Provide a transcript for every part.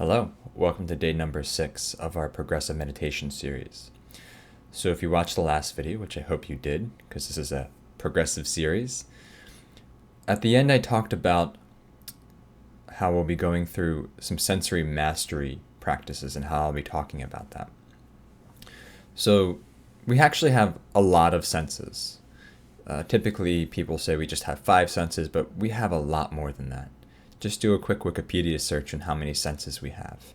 Hello, welcome to day number 6 of our progressive meditation series. So if you watched the last video, which I hope you did, because this is a progressive series, at the end I talked about how we'll be going through some sensory mastery practices and how I'll be talking about that. So we actually have a lot of senses. Typically people say we just have 5 senses, but we have a lot more than that. Just do a quick Wikipedia search on how many senses we have.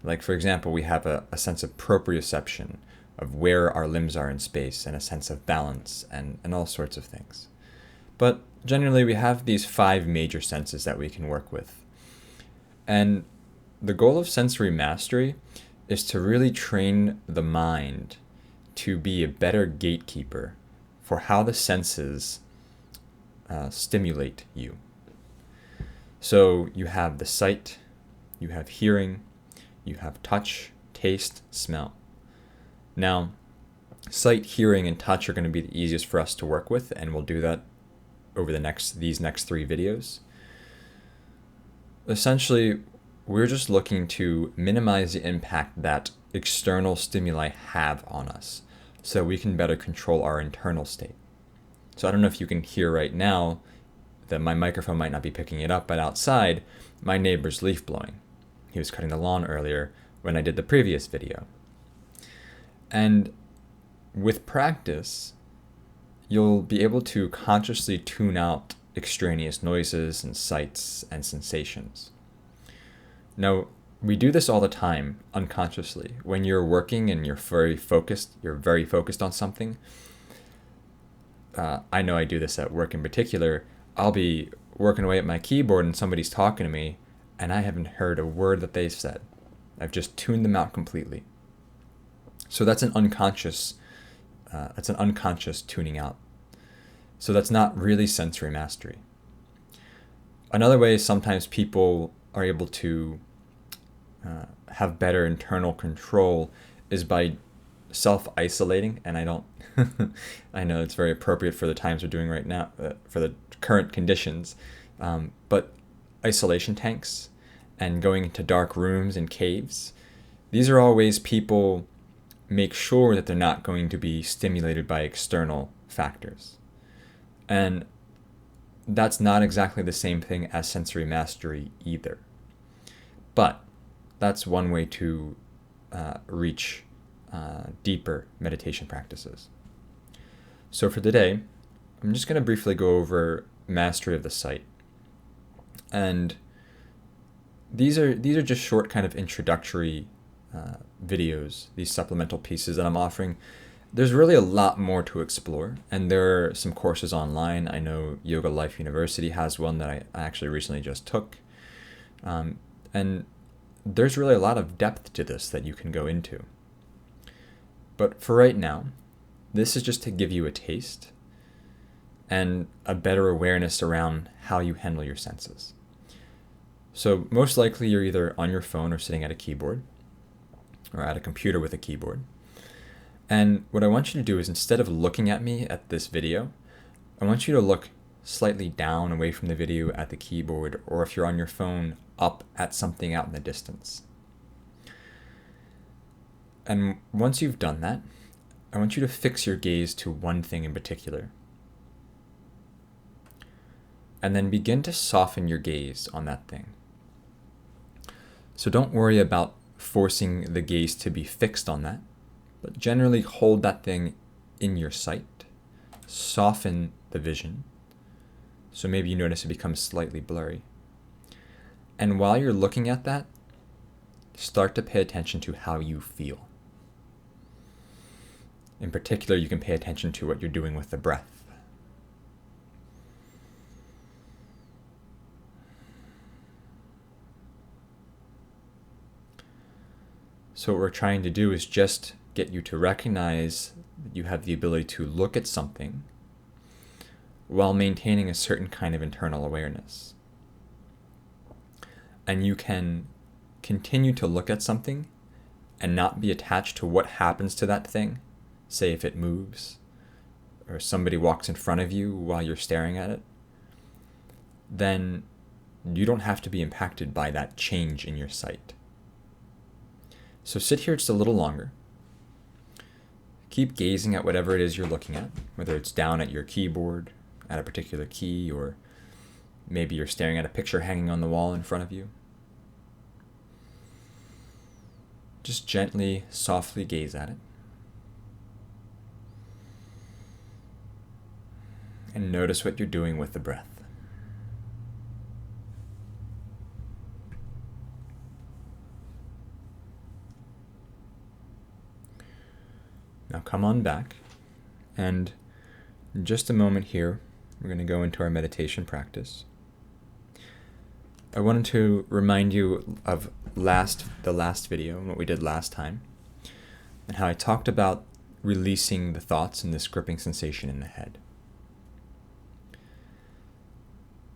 Like, for example, we have a sense of proprioception, of where our limbs are in space, and a sense of balance, and all sorts of things. But generally, we have these 5 major senses that we can work with. And the goal of sensory mastery is to really train the mind to be a better gatekeeper for how the senses stimulate you. So you have the sight, you have hearing, you have touch, taste, smell. Now, sight, hearing, and touch are going to be the easiest for us to work with, and we'll do that over these next 3 videos. Essentially, we're just looking to minimize the impact that external stimuli have on us so we can better control our internal state. So I don't know if you can hear right now that my microphone might not be picking it up, but outside, my neighbor's leaf blowing. He was cutting the lawn earlier when I did the previous video. And with practice, you'll be able to consciously tune out extraneous noises and sights and sensations. Now, we do this all the time unconsciously. When you're working and you're very focused on something. I know I do this at work in particular. I'll be working away at my keyboard and somebody's talking to me and I haven't heard a word that they've said. I've just tuned them out completely. So that's an unconscious tuning out. So that's not really sensory mastery. Another way sometimes people are able to have better internal control is by self-isolating, and I know it's very appropriate for the times we're doing right now, for the current conditions, but isolation tanks and going into dark rooms and caves, these are all ways people make sure that they're not going to be stimulated by external factors. And that's not exactly the same thing as sensory mastery either. But that's one way to reach deeper meditation practices. So for today, I'm just going to briefly go over mastery of the sight. And these are just short kind of introductory videos, these supplemental pieces that I'm offering. There's really a lot more to explore, and there are some courses online. I know Yoga Life University has one that I actually recently just took. And there's really a lot of depth to this that you can go into. But for right now, this is just to give you a taste and a better awareness around how you handle your senses. So most likely you're either on your phone or sitting at a keyboard or at a computer with a keyboard. And what I want you to do is, instead of looking at me at this video, I want you to look slightly down away from the video at the keyboard, or if you're on your phone, up at something out in the distance. And once you've done that, I want you to fix your gaze to one thing in particular. And then begin to soften your gaze on that thing. So don't worry about forcing the gaze to be fixed on that, but generally hold that thing in your sight. Soften the vision. So maybe you notice it becomes slightly blurry. And while you're looking at that, start to pay attention to how you feel. In particular, you can pay attention to what you're doing with the breath. So what we're trying to do is just get you to recognize that you have the ability to look at something while maintaining a certain kind of internal awareness. And you can continue to look at something and not be attached to what happens to that thing. Say if it moves, or somebody walks in front of you while you're staring at it, then You don't have to be impacted by that change in your sight. So sit here just a little longer. Keep gazing at whatever it is you're looking at, whether it's down at your keyboard, at a particular key, or maybe you're staring at a picture hanging on the wall in front of you. Just gently, softly gaze at it. And notice what you're doing with the breath. Now come on back, and in just a moment here, we're going to go into our meditation practice. I wanted to remind you of the last video and what we did last time, and how I talked about releasing the thoughts and this gripping sensation in the head.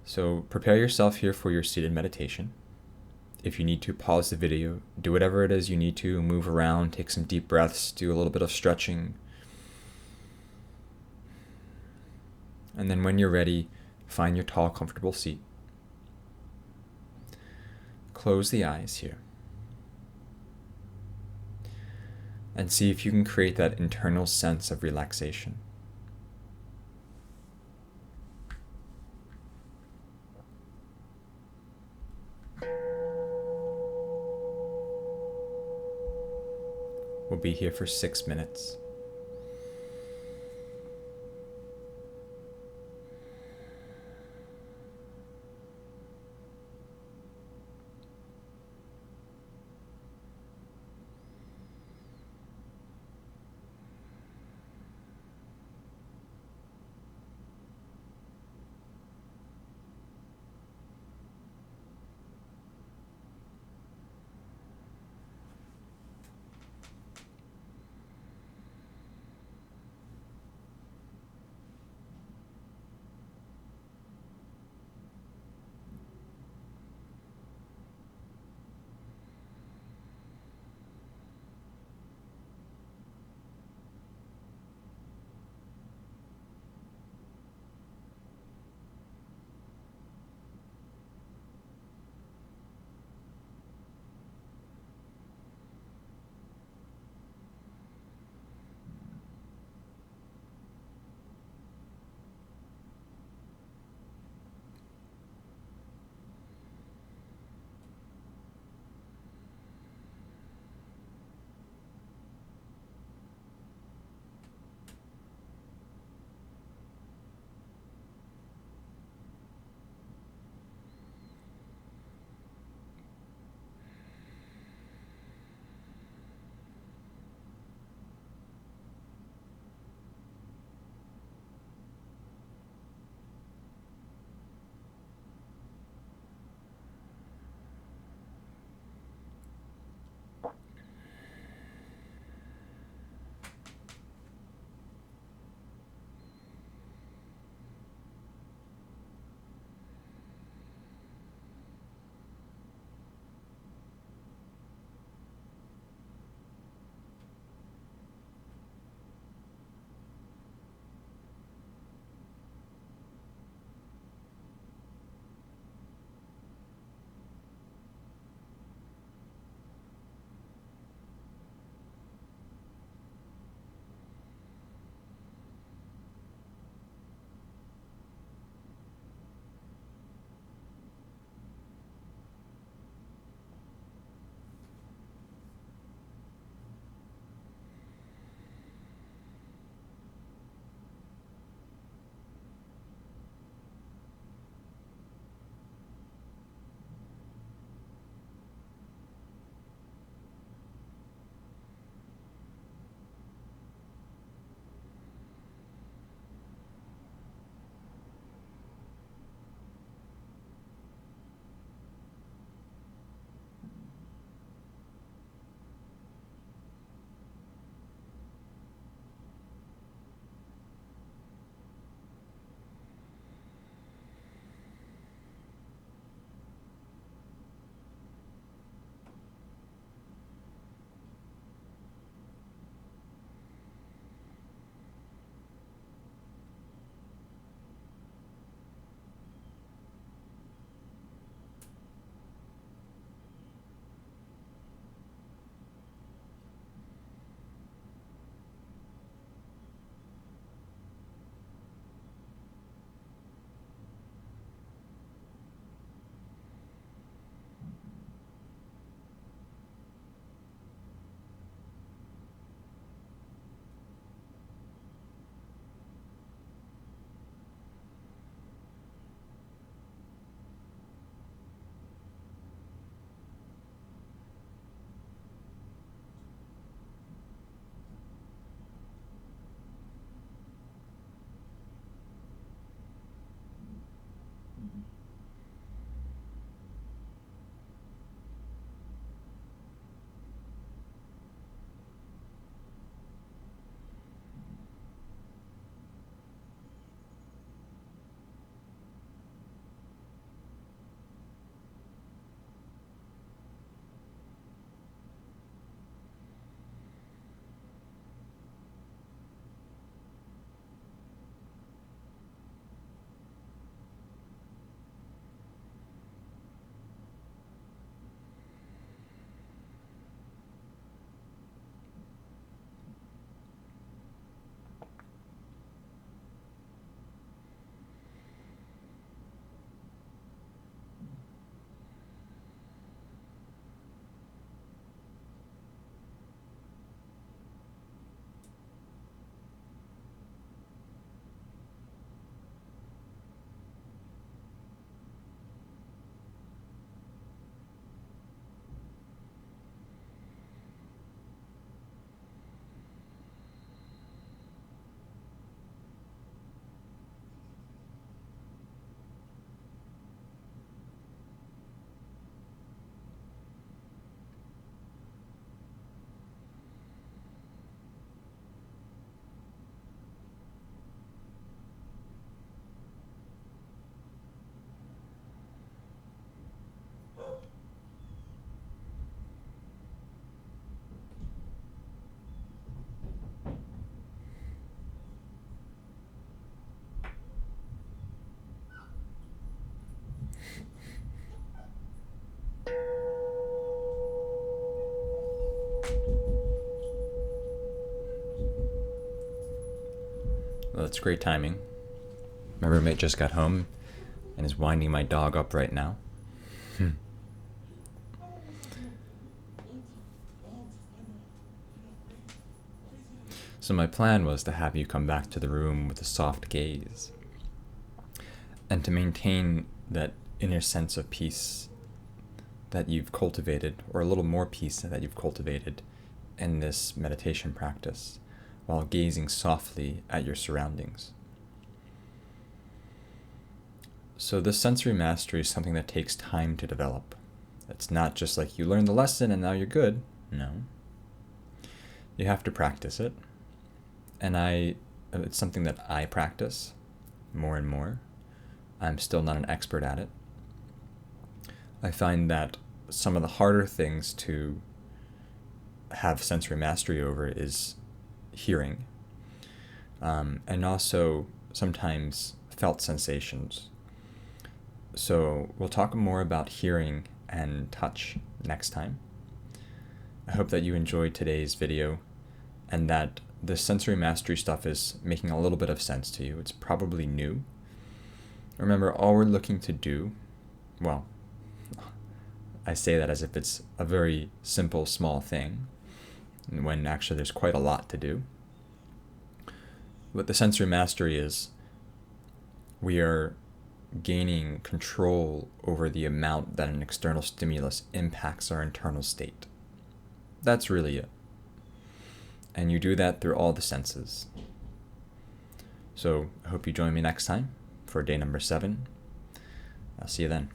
So prepare yourself here for your seated meditation. If you need to, pause the video, do whatever it is you need to, move around, take some deep breaths, do a little bit of stretching. And then when you're ready, find your tall, comfortable seat. Close the eyes here. And see if you can create that internal sense of relaxation. We'll be here for 6 minutes. Well, that's great timing. My roommate just got home and is winding my dog up right now. So my plan was to have you come back to the room with a soft gaze and to maintain that inner sense of peace that you've cultivated, or a little more peace that you've cultivated in this meditation practice, while gazing softly at your surroundings. So this sensory mastery is something that takes time to develop. It's not just like you learn the lesson and now you're good. No. You have to practice it. And it's something that I practice more and more. I'm still not an expert at it. I find that some of the harder things to have sensory mastery over is hearing, and also sometimes felt sensations. So we'll talk more about hearing and touch next time. I hope that you enjoyed today's video and that the sensory mastery stuff is making a little bit of sense to you. It's probably new. Remember, all we're looking to do, well, I say that as if it's a very simple, small thing, when actually there's quite a lot to do. What the sensory mastery is, we are gaining control over the amount that an external stimulus impacts our internal state. That's really it. And you do that through all the senses. So I hope you join me next time for day number 7. I'll see you then.